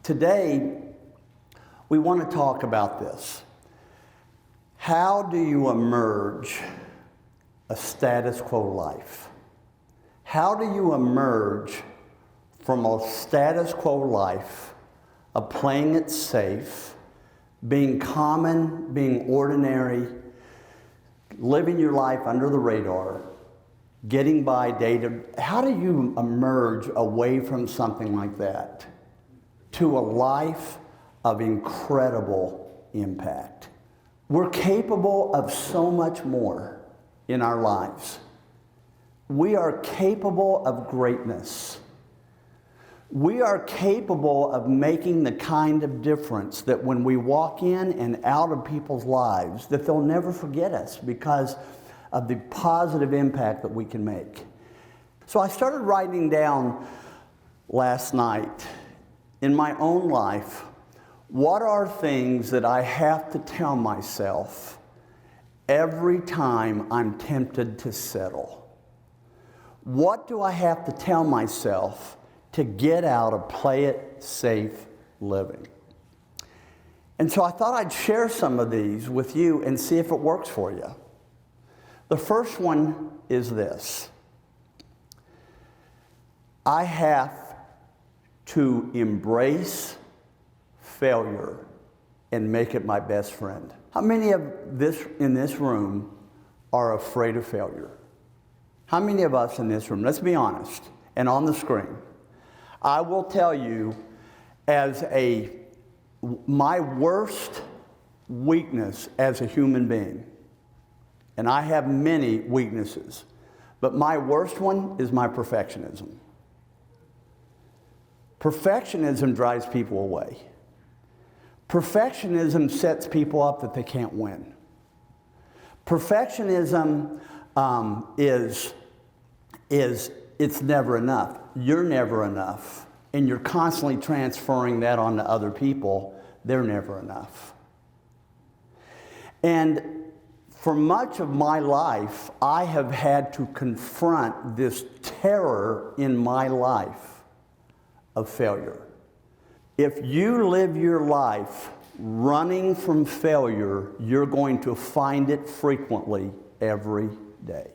Today, we want to talk about this. How do you emerge a status quo life? How do you emerge from a status quo life of playing it safe, being common, being ordinary, living your life under the radar, getting by day to... How do you emerge away from something like that to a life of incredible impact? We're capable of so much more in our lives. We are capable of greatness. We are capable of making the kind of difference that when we walk in and out of people's lives, that they'll never forget us because of the positive impact that we can make. So I started writing down last night in my own life, what are things that I have to tell myself every time I'm tempted to settle? What do I have to tell myself to get out of play it safe living? And so I thought I'd share some of these with you and see if it works for you. The first one is this. I have to embrace failure and make it my best friend. How many of this in this room are afraid of failure? How many of us in this room, let's be honest, and on the screen, I will tell you my worst weakness as a human being, and I have many weaknesses, but my worst one is my perfectionism. Perfectionism drives people away. Perfectionism sets people up that they can't win. Perfectionism it's never enough. You're never enough. And you're constantly transferring that onto other people. They're never enough. And for much of my life, I have had to confront this terror in my life of failure. If you live your life running from failure, you're going to find it frequently every day.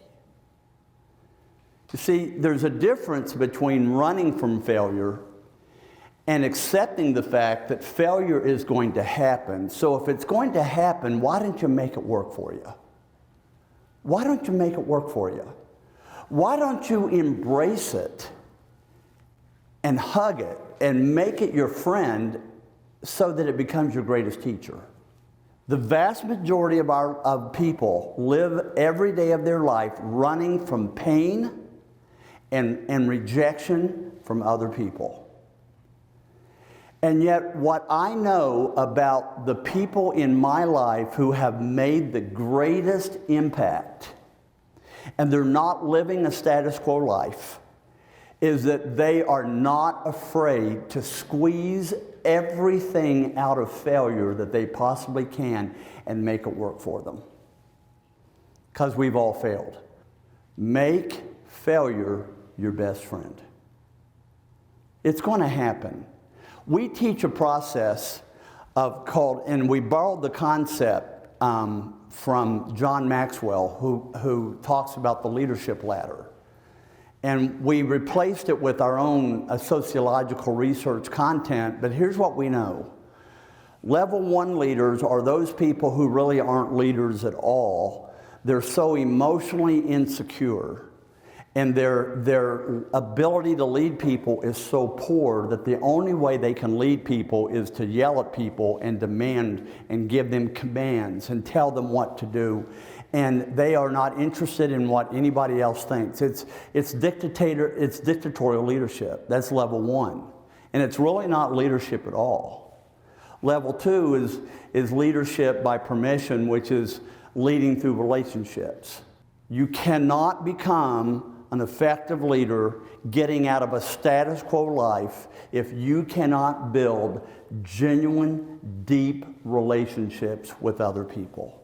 You see, there's a difference between running from failure and accepting the fact that failure is going to happen. So if it's going to happen, why don't you make it work for you? Why don't you make it work for you? Why don't you embrace it and hug it and make it your friend so that it becomes your greatest teacher? The vast majority of people live every day of their life running from pain and rejection from other people. And yet what I know about the people in my life who have made the greatest impact, and they're not living a status quo life, is that they are not afraid to squeeze everything out of failure that they possibly can and make it work for them. Because we've all failed. Make failure your best friend. It's going to happen. We teach a process and we borrowed the concept from John Maxwell, who talks about the leadership ladder. And we replaced it with our own sociological research content, but here's what we know. Level 1 leaders are those people who really aren't leaders at all. They're so emotionally insecure, and their ability to lead people is so poor that the only way they can lead people is to yell at people and demand and give them commands and tell them what to do. And they are not interested in what anybody else thinks. It's dictatorial leadership. That's level 1. And it's really not leadership at all. Level 2 is leadership by permission, which is leading through relationships. You cannot become an effective leader getting out of a status quo life if you cannot build genuine, deep relationships with other people.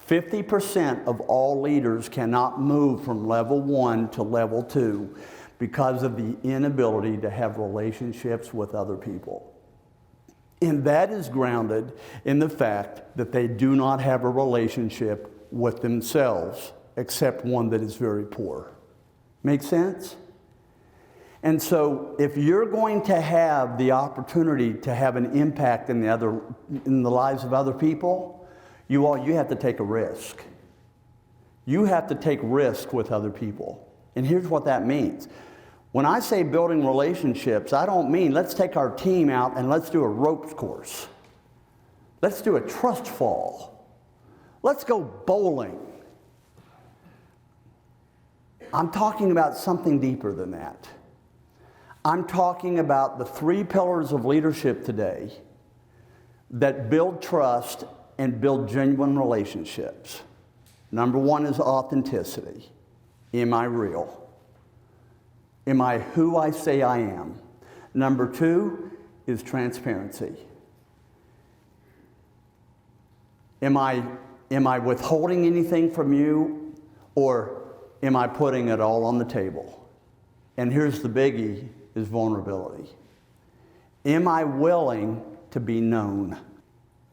50% of all leaders cannot move from level 1 to level 2 because of the inability to have relationships with other people. And that is grounded in the fact that they do not have a relationship with themselves, except one that is very poor. Make sense? And so if you're going to have the opportunity to have an impact in the lives of other people, you have to take a risk. You have to take risk with other people. And here's what that means. When I say building relationships, I don't mean let's take our team out and let's do a ropes course. Let's do a trust fall. Let's go bowling. I'm talking about something deeper than that. I'm talking about the 3 pillars of leadership today that build trust and build genuine relationships. Number 1 is authenticity. Am I real? Am I who I say I am? Number 2 is transparency. Am I withholding anything from you, or am I putting it all on the table? And here's the biggie, is vulnerability. Am I willing to be known?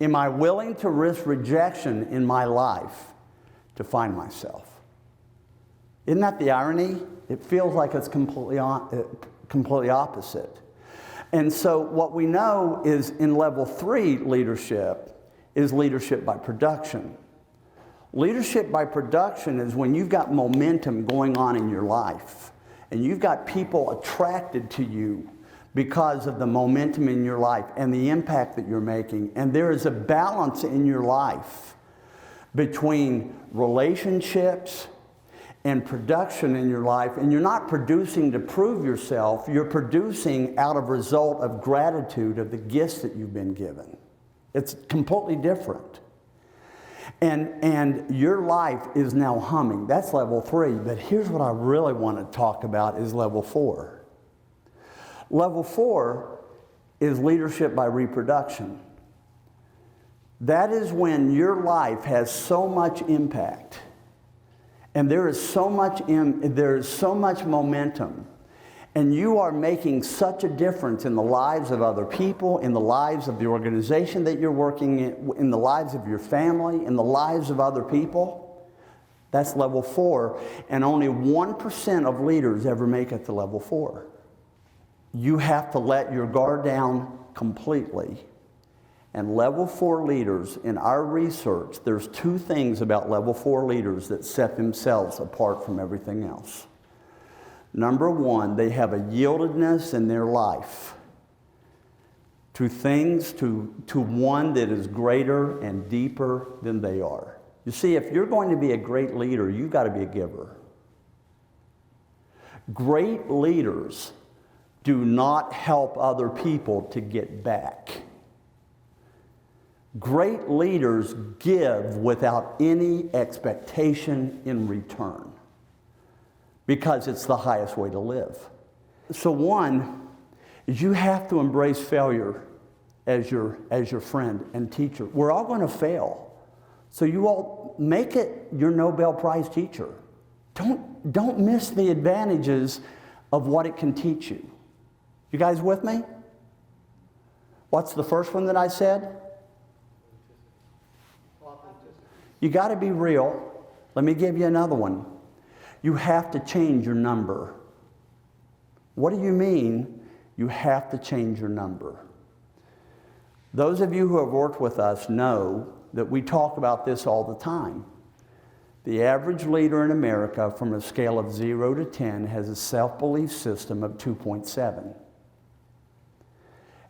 Am I willing to risk rejection in my life to find myself? Isn't that the irony? It feels like it's completely opposite. And so what we know is in level 3 leadership is leadership by production. Leadership by production is when you've got momentum going on in your life and you've got people attracted to you because of the momentum in your life and the impact that you're making. And there is a balance in your life between relationships and production in your life, and you're not producing to prove yourself, you're producing out of result of gratitude of the gifts that you've been given. It's completely different. And your life is now humming. That's level 3, but here's what I really want to talk about is level 4. Level 4 is leadership by reproduction. That is when your life has so much impact and there is so much momentum, and you are making such a difference in the lives of other people, in the lives of the organization that you're working in the lives of your family, in the lives of other people. That's level 4, and only 1% of leaders ever make it to level 4. You have to let your guard down completely. And level 4 leaders, in our research, there's 2 things about level 4 leaders that set themselves apart from everything else. Number 1, they have a yieldedness in their life to things, to one that is greater and deeper than they are. You see, if you're going to be a great leader, you've got to be a giver. Great leaders do not help other people to get back. Great leaders give without any expectation in return because it's the highest way to live. So 1 is you have to embrace failure as your friend and teacher. We're all going to fail. So you all make it your Nobel Prize teacher. Don't miss the advantages of what it can teach you. You guys with me? What's the first one that I said? You got to be real. Let me give you another one. You have to change your number. What do you mean you have to change your number? Those of you who have worked with us know that we talk about this all the time. The average leader in America from a scale of 0 to 10 has a self-belief system of 2.7.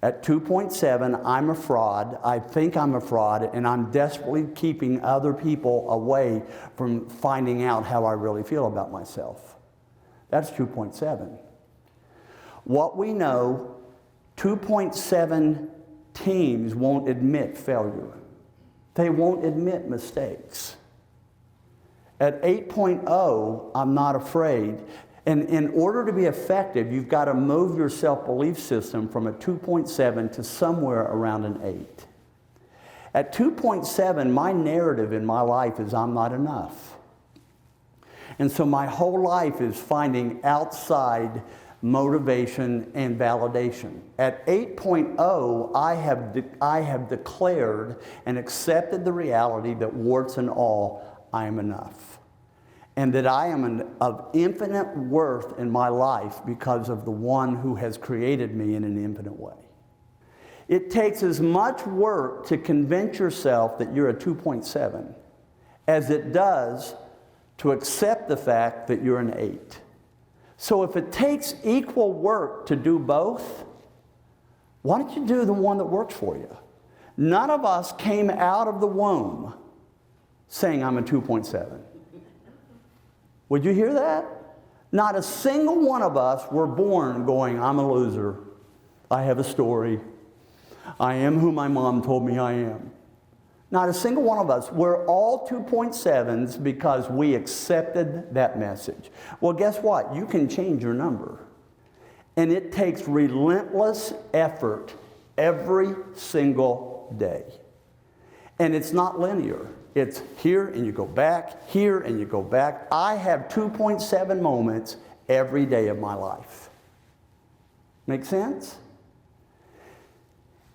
At 2.7, I'm a fraud, I think I'm a fraud, and I'm desperately keeping other people away from finding out how I really feel about myself. That's 2.7. What we know, 2.7 teams won't admit failure. They won't admit mistakes. At 8.0, I'm not afraid. And in order to be effective, you've got to move your self-belief system from a 2.7 to somewhere around an 8. At 2.7, my narrative in my life is I'm not enough. And so my whole life is finding outside motivation, and validation. At 8.0, I have declared and accepted the reality that warts and all, I am enough. And that I am of infinite worth in my life because of the one who has created me in an infinite way. It takes as much work to convince yourself that you're a 2.7 as it does to accept the fact that you're an 8. So if it takes equal work to do both, why don't you do the one that works for you? None of us came out of the womb saying, I'm a 2.7. Would you hear that? Not a single one of us were born going, I'm a loser. I have a story. I am who my mom told me I am. Not a single one of us. We're all 2.7s because we accepted that message. Well, guess what? You can change your number. And it takes relentless effort every single day. And it's not linear. It's here and you go back, here and you go back. I have 2.7 moments every day of my life. Make sense?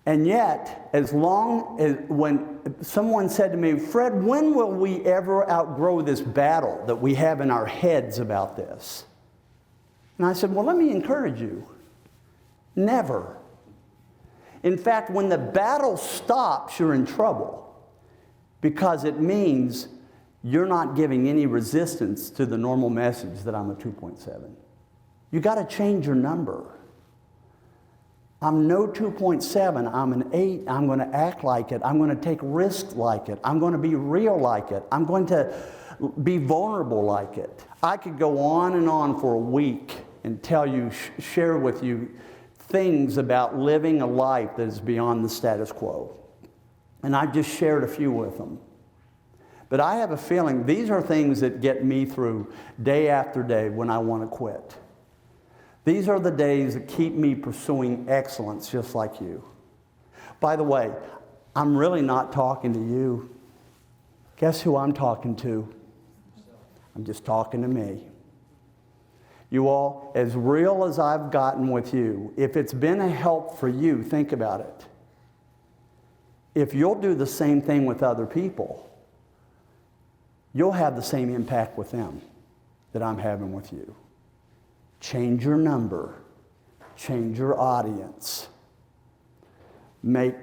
And yet, as long as when someone said to me, Fred, when will we ever outgrow this battle that we have in our heads about this? And I said, well, let me encourage you. Never. In fact, when the battle stops, you're in trouble because it means you're not giving any resistance to the normal message that I'm a 2.7. You got to change your number. I'm no 2.7, I'm an 8, I'm going to act like it, I'm going to take risks like it, I'm going to be real like it, I'm going to be vulnerable like it. I could go on and on for a week and tell you, share with you things about living a life that is beyond the status quo. And I've just shared a few with them. But I have a feeling these are things that get me through day after day when I want to quit. These are the days that keep me pursuing excellence just like you. By the way, I'm really not talking to you. Guess who I'm talking to? I'm just talking to me. You all, as real as I've gotten with you, if it's been a help for you, think about it. If you'll do the same thing with other people, you'll have the same impact with them that I'm having with you. Change your number. Change your audience. Make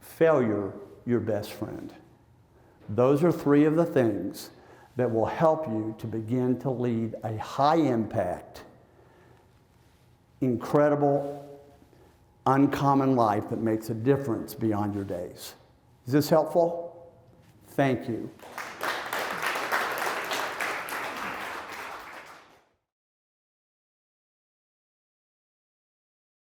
failure your best friend. Those are three of the things that will help you to begin to lead a high impact, incredible, uncommon life that makes a difference beyond your days. Is this helpful? Thank you.